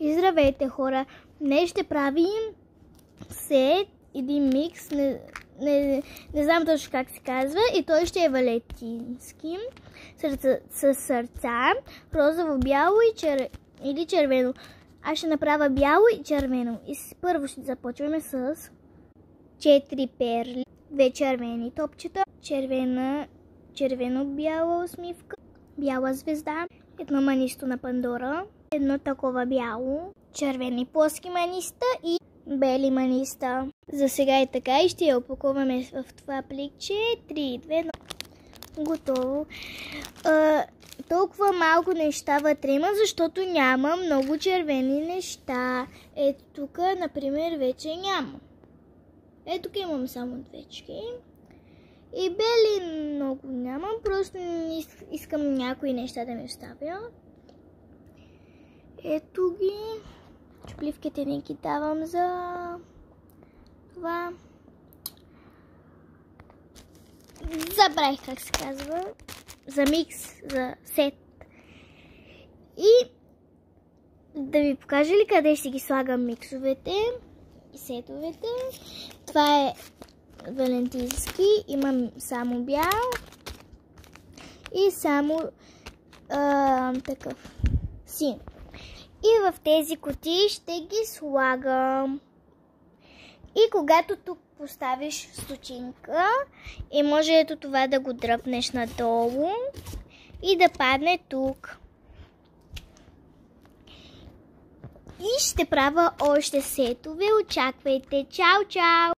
И здравейте, хора! Днес ще правим сет, един микс, не знам точно как се казва, и той ще е валентински, с сърца, розово, бяло или червено. Аз ще направя бяло и червено. И първо ще започваме с 4 перли, 2 червени топчета, червено-бяла усмивка, бяла звезда, едно манисто на Пандора, едно такова бяло, червени плоски маниста и бели маниста. За сега е така и ще я опакуваме в това пликче. 3, 2, 1. Готово. Толкова малко неща вътре има, защото няма много червени неща. Ето тук, например, вече няма. Ето тук имам само двечки. И бели много нямам, просто искам някои неща да ми оставя. Ето ги. Чупливките не ги давам за това. Забравих как се казва. За микс, за сет. И да ви покажа ли къде ще ги слагам миксовете и сетовете. Това е валентински. Имам само бял и само такъв син. И в тези кутии ще ги слагам. И когато тук поставиш стотинка, и може ето това да го дръпнеш надолу и да падне тук. И ще правя още сетове. Очаквайте. Чао, чао!